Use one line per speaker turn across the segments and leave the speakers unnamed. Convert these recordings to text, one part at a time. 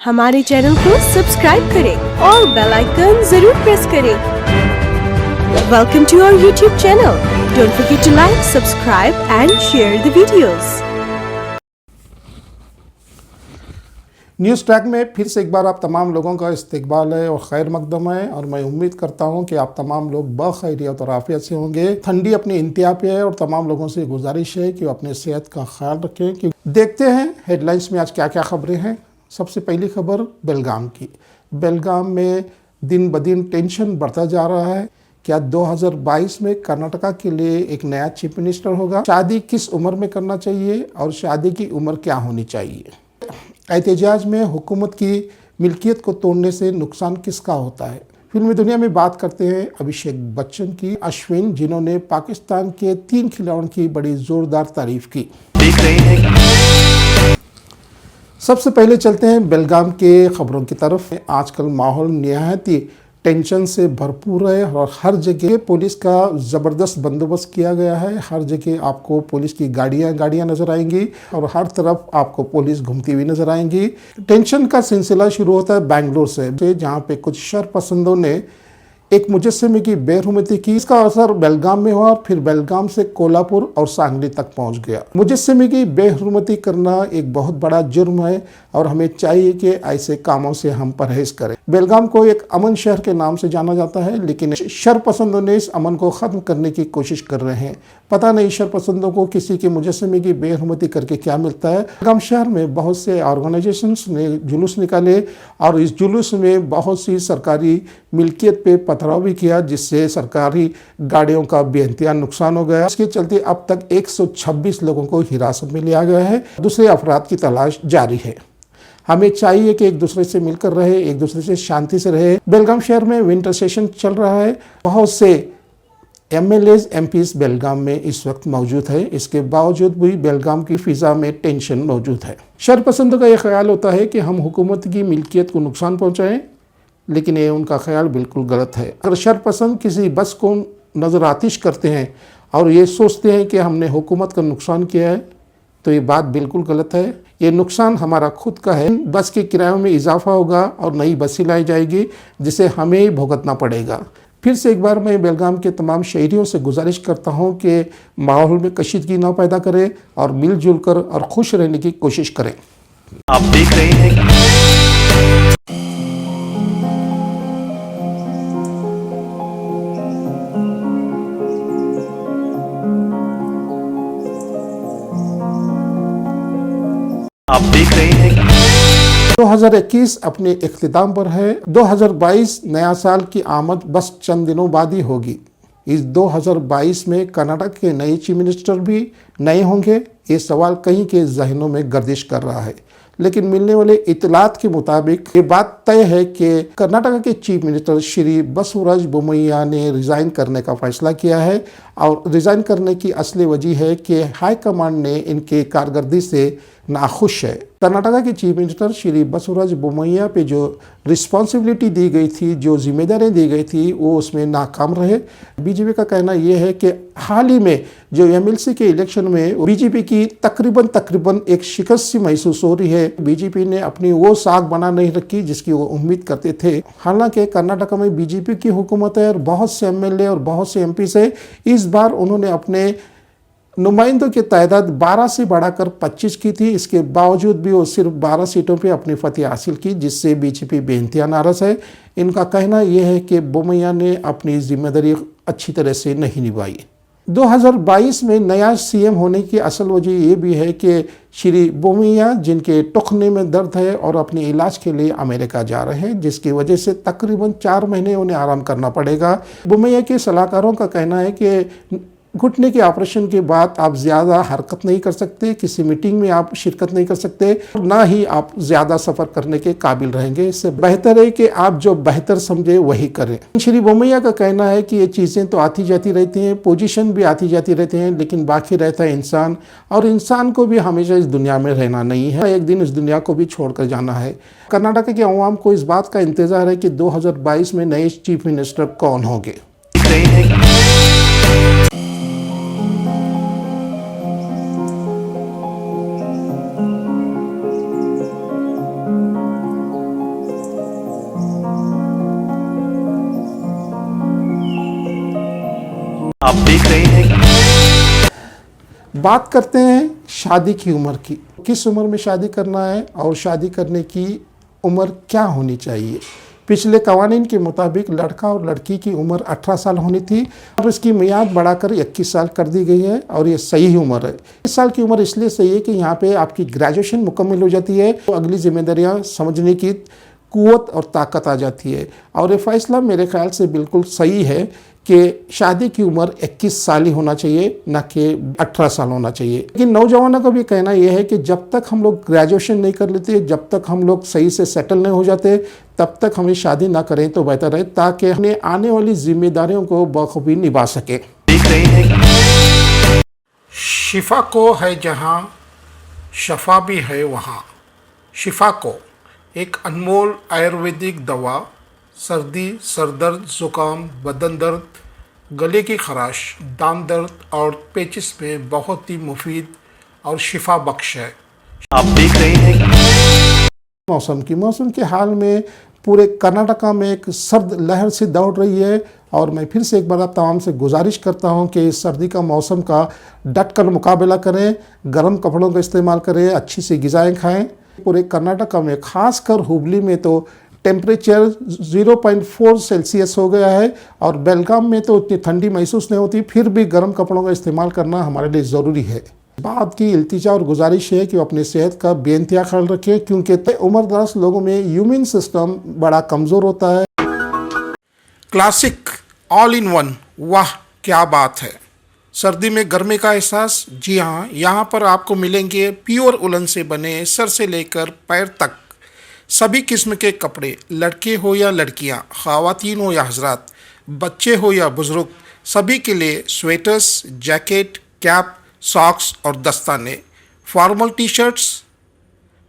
हमारे चैनल को सब्सक्राइब करें और बेल आइकन जरूर प्रेस करें। Welcome to our YouTube channel. Don't forget to like, subscribe and share the videos.
News track में फिर से एक बार आप तमाम लोगों का इस्तकबाल है और खैर मकदम है, और मैं उम्मीद करता हूं कि आप तमाम लोग बखैरियत और आफियत से होंगे। ठंडी अपनी इंतहा पे है और तमाम लोगों से गुजारिश है कि वो अपने सेहत का ख्याल रखें। कि देखते हैं हेडलाइंस में आज क्या क्या खबरें हैं। सबसे पहली खबर बेलगाम की। बेलगाम में दिन ब दिन टेंशन बढ़ता जा रहा है। क्या 2022 में कर्नाटका के लिए एक नया चीफ मिनिस्टर होगा? शादी किस उम्र में करना चाहिए और शादी की उम्र क्या होनी चाहिए? एहतजाज में हुकूमत की मिल्कियत को तोड़ने से नुकसान किसका होता है? फिल्मी दुनिया में बात करते हैं अभिषेक बच्चन की, अश्विन, जिन्होंने पाकिस्तान के 3 खिलाड़ियों की बड़ी जोरदार तारीफ की। देख रहे हैं। सबसे पहले चलते हैं बेलगाम के खबरों की तरफ। आजकल माहौल निहायत ही टेंशन से भरपूर है और हर जगह पुलिस का ज़बरदस्त बंदोबस्त किया गया है। हर जगह आपको पुलिस की गाड़ियां नज़र आएंगी और हर तरफ आपको पुलिस घूमती हुई नज़र आएंगी। टेंशन का सिलसिला शुरू होता है बेंगलोर से, जहां पे कुछ शरपसंदों ने एक मुजस्समे की बेरहमती की। इसका असर बेलगाम में हुआ और फिर बेलगाम से कोल्हापुर और सांगली तक पहुंच गया। मुजस्समे की बेरहमती करना एक बहुत बड़ा जुर्म है और हमें चाहिए कि ऐसे कामों से हम परहेज करें। बेलगाम को एक अमन शहर के नाम से जाना जाता है, लेकिन शरपसंदों ने इस अमन को ख़त्म करने की कोशिश कर रहे हैं। पता नहीं शरपसंदों को किसी के मुजस्समे की बेरहमती करके क्या मिलता है। बेलगाम शहर में बहुत से ऑर्गेनाइजेशंस ने जुलूस निकाले और इस जुलूस में बहुत सी सरकारी मिल्कियत पे पथराव भी किया, जिससे सरकारी गाड़ियों का बेइंतहा नुकसान हो गया। इसके चलते अब तक 126 लोगों को हिरासत में लिया गया है। दूसरे अफराद की तलाश जारी है। हमें चाहिए कि एक दूसरे से मिलकर रहे, एक दूसरे से शांति से रहे। बेलगाम शहर में विंटर सेशन चल रहा है। बहुत से MLAs MPs बेलगाम में इस वक्त मौजूद है। इसके बावजूद भी बेलगाम की फिजा में टेंशन मौजूद है। शरपसंदों का यह ख्याल होता है कि हम हुकूमत की मिल्कियत को नुकसान पहुँचाएँ, लेकिन ये उनका ख्याल बिल्कुल गलत है। अगर शरपसंद किसी बस को नज़र आतिश करते हैं और ये सोचते हैं कि हमने हुकूमत का नुकसान किया है, तो ये बात बिल्कुल गलत है। ये नुकसान हमारा खुद का है। बस के किरायों में इजाफा होगा और नई बसें लाई जाएगी, जिसे हमें ही भुगतना पड़ेगा। फिर से एक बार मैं बेलगाम के तमाम शहरियों से गुजारिश करता हूँ कि माहौल में कशीदगी न पैदा करें और मिलजुल कर और खुश रहने की कोशिश करें। आप देख रहे हैं आप देख रहे हैं 2021 अपने इख्तिताम पर है। 2022 नया साल की आमद बस चंद दिनों बाद ही होगी। इस 2022 में कर्नाटक के नए चीफ मिनिस्टर भी नए होंगे। ये सवाल कहीं के जहनों में गर्दिश कर रहा है, लेकिन मिलने वाले इतलात के मुताबिक ये बात तय है कि कर्नाटक के चीफ मिनिस्टर श्री बसवराज बोमैया ने रिज़ाइन करने का फैसला किया है। और रिज़ाइन करने की असली वजह है कि हाई कमांड ने इनके कारकर्दगी से नाखुश है। कर्नाटक के चीफ मिनिस्टर श्री बसवराज बोमैया पे जो रिस्पॉन्सिबिलिटी दी गई थी, जो जिम्मेदारियां दी गई थी, वो उसमें नाकाम रहे। बीजेपी का कहना यह है कि हाल ही में जो MLC के इलेक्शन में बीजेपी की तकरीबन एक शिकस्त सी महसूस हो रही है। बीजेपी ने अपनी वो साख बना नहीं रखी जिसकी वो उम्मीद करते थे। हालांकि कर्नाटक में बीजेपी की हुकूमत है और बहुत से MLA और बहुत से MP से इस बार उन्होंने अपने नुमाइंदों की तादाद 12 से बढ़ाकर 25 की थी। इसके बावजूद भी वो सिर्फ 12 सीटों पे अपनी फतह हासिल की, जिससे बीजेपी बेइंतहा नाराज़ है। इनका कहना यह है कि बोमैया ने अपनी जिम्मेदारी अच्छी तरह से नहीं निभाई। 2022 में नया CM होने की असल वजह ये भी है कि श्री बोमैया, जिनके टखने में दर्द है और अपने इलाज के लिए अमेरिका जा रहे हैं, जिसकी वजह से तकरीबन 4 महीने उन्हें आराम करना पड़ेगा। बोमैया के सलाहकारों का कहना है कि घुटने के ऑपरेशन के बाद आप ज़्यादा हरकत नहीं कर सकते, किसी मीटिंग में आप शिरकत नहीं कर सकते, ना ही आप ज़्यादा सफ़र करने के काबिल रहेंगे। इससे बेहतर है कि आप जो बेहतर समझे वही करें। श्री बोमैया का कहना है कि ये चीज़ें तो आती जाती रहती हैं, पोजीशन भी आती जाती रहती हैं, लेकिन बाकी रहता है इंसान, और इंसान को भी हमेशा इस दुनिया में रहना नहीं है। एक दिन इस दुनिया को भी छोड़कर जाना है। कर्नाटक के अवाम को इस बात का इंतज़ार है कि 2022 में नए चीफ मिनिस्टर कौन होंगे।
आप देख रहे हैं।
बात करते हैं शादी की उम्र की। किस उम्र में शादी करना है और शादी करने की उम्र क्या होनी चाहिए। पिछले कवानीन के मुताबिक लड़का और लड़की की उम्र 18 साल होनी थी और इसकी मियाद बढ़ाकर 21 साल कर दी गई है और ये सही उम्र है। इस साल की उम्र इसलिए सही है कि यहाँ पे आपकी ग्रेजुएशन मुकम्मल हो जाती है तो अगली जिम्मेदारियाँ समझने की कुव्वत और ताकत आ जाती है। और ये फैसला मेरे ख्याल से बिल्कुल सही है कि शादी की उम्र 21 साल ही होना चाहिए, न कि 18 साल होना चाहिए। लेकिन नौजवानों का भी कहना यह है कि जब तक हम लोग ग्रेजुएशन नहीं कर लेते, जब तक हम लोग सही से सेटल नहीं हो जाते, तब तक हमें शादी ना करें तो बेहतर है, ताकि हमें आने वाली जिम्मेदारियों को बखूबी निभा सके।
देख रहे हैं।
शिफा को है जहाँ, शफा भी है वहाँ। शिफा को एक अनमोल आयुर्वेदिक दवा सर्दी, सरदर्द, जुकाम, बदन दर्द, गले की खराश, दांत दर्द और पेचिस में बहुत ही मुफीद और शिफा बख्श है।
आप देख रहे हैं।
मौसम के हाल में पूरे कर्नाटका में एक सर्द लहर से दौड़ रही है और मैं फिर से एक बार आप तमाम से गुजारिश करता हूं कि इस सर्दी का मौसम का डट कर मुकाबला करें, गर्म कपड़ों का इस्तेमाल करें, अच्छी सी ग़िज़ाएँ खाएं। पूरे कर्नाटका में खासकर हुबली में तो टेम्परेचर 0.4 सेल्सियस हो गया है और बेलगाम में तो उतनी ठंडी महसूस नहीं होती, फिर भी गर्म कपड़ों का इस्तेमाल करना हमारे लिए ज़रूरी है। बात की इल्तिजा और गुजारिश है कि वो अपनी सेहत का बेइंतहा ख्याल रखें, क्योंकि उम्रदराज लोगों में इम्यून सिस्टम बड़ा कमज़ोर होता है। क्लासिक ऑल इन वन, वाह क्या बात है। सर्दी में गर्मी का एहसास, जी हाँ, यहाँ पर आपको मिलेंगे प्योर उलन से बने सर से लेकर पैर तक सभी किस्म के कपड़े। लड़के हो या लड़कियाँ, ख़वातीन हो या हजरात, बच्चे हो या बुज़ुर्ग, सभी के लिए स्वेटर्स, जैकेट, कैप, सॉक्स और दस्ताने, formal T shirts,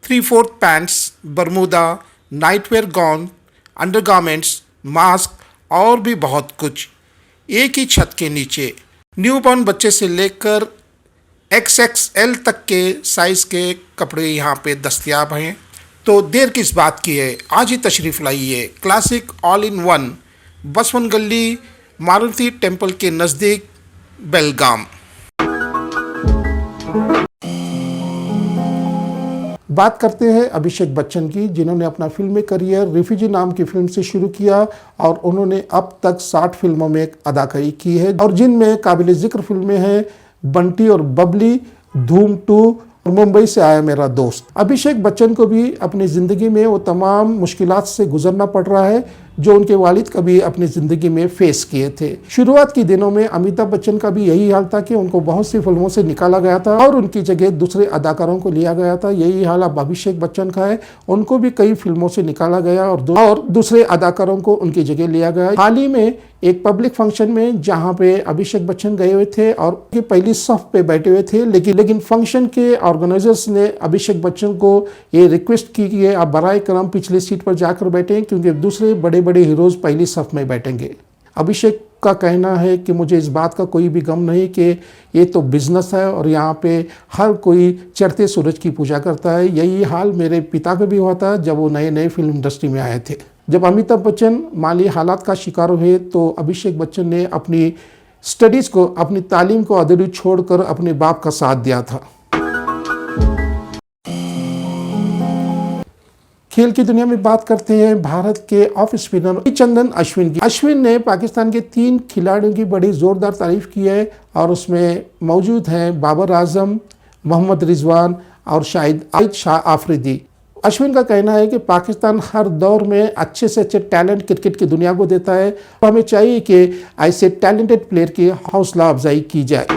3/4 pants, Bermuda, nightwear gown, undergarments, mask और भी बहुत कुछ एक ही छत के नीचे। न्यूबॉर्न बच्चे से लेकर XXL तक के साइज़ के कपड़े यहाँ पे दस्तयाब हैं। तो देर किस बात की है, आज ही तशरीफ़ लाइए क्लासिक ऑल इन वन, बसवन गली, मारुति टेम्पल के नज़दीक, बेलगाम। बात करते हैं अभिषेक बच्चन की, जिन्होंने अपना फिल्मी करियर रिफ्यूजी नाम की फिल्म से शुरू किया और उन्होंने अब तक 60 फिल्मों में अदाकारी की है और जिनमें काबिल ज़िक्र फिल्में हैं बंटी और बबली, धूम 2 और मुंबई से आया मेरा दोस्त। अभिषेक बच्चन को भी अपनी ज़िंदगी में वो तमाम मुश्किलात से गुजरना पड़ रहा है जो उनके वालिद कभी अपनी ज़िंदगी में फेस किए थे। शुरुआत के दिनों में अमिताभ बच्चन का भी यही हाल था कि उनको बहुत सी फिल्मों से निकाला गया था और उनकी जगह दूसरे अदाकारों को लिया गया था। यही हाल अब अभिषेक बच्चन का है, उनको भी कई फिल्मों से निकाला गया और दूसरे अदाकारों को उनकी जगह लिया गया। हाल ही में एक पब्लिक फंक्शन में जहाँ पे अभिषेक बच्चन गए हुए थे और उनकी पहली सफ पे बैठे हुए थे, लेकिन फंक्शन के ऑर्गेनाइजर्स ने अभिषेक बच्चन को ये रिक्वेस्ट की कि आप बराए करम पिछली सीट पर जाकर बैठें, क्योंकि दूसरे बड़े बड़े हीरोज़ पहली सफ में बैठेंगे। अभिषेक का कहना है कि मुझे इस बात का कोई भी गम नहीं कि ये तो बिजनेस है और यहाँ पे हर कोई चढ़ते सूरज की पूजा करता है। यही हाल मेरे पिता का भी हुआ था जब वो नए नए फिल्म इंडस्ट्री में आए थे। जब अमिताभ बच्चन माली हालात का शिकार हुए तो अभिषेक बच्चन ने अपनी स्टडीज़ को, अपनी तालीम को अधूरी छोड़कर अपने बाप का साथ दिया था। खेल की दुनिया में बात करते हैं भारत के ऑफ स्पिनर चंदन अश्विन की। अश्विन ने पाकिस्तान के 3 खिलाड़ियों की बड़ी ज़ोरदार तारीफ की है और उसमें मौजूद हैं बाबर आजम, मोहम्मद रिजवान और शाहिद शाह आफरीदी। अश्विन का कहना है कि पाकिस्तान हर दौर में अच्छे से अच्छे टैलेंट क्रिकेट की दुनिया को देता है, तो हमें चाहिए कि ऐसे टैलेंटेड प्लेयर की हौसला अफजाई की जाए।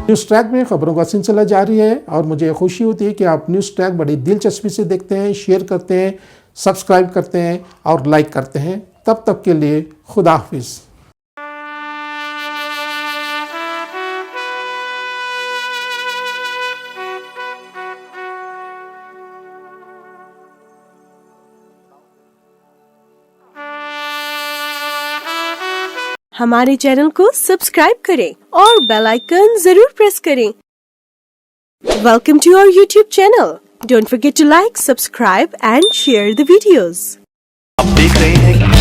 न्यूज़ ट्रैक में खबरों का सिलसिला जारी है और मुझे खुशी होती है कि आप न्यूज़ ट्रैक बड़ी दिलचस्पी से देखते हैं, शेयर करते हैं, सब्सक्राइब करते हैं और लाइक करते हैं। तब तक के लिए खुदा हाफिज़।
हमारे चैनल को सब्सक्राइब करें और बेल आइकन जरूर प्रेस करें। Welcome to our YouTube channel. Don't forget to like, subscribe and share the videos.
आप देख रहे हैं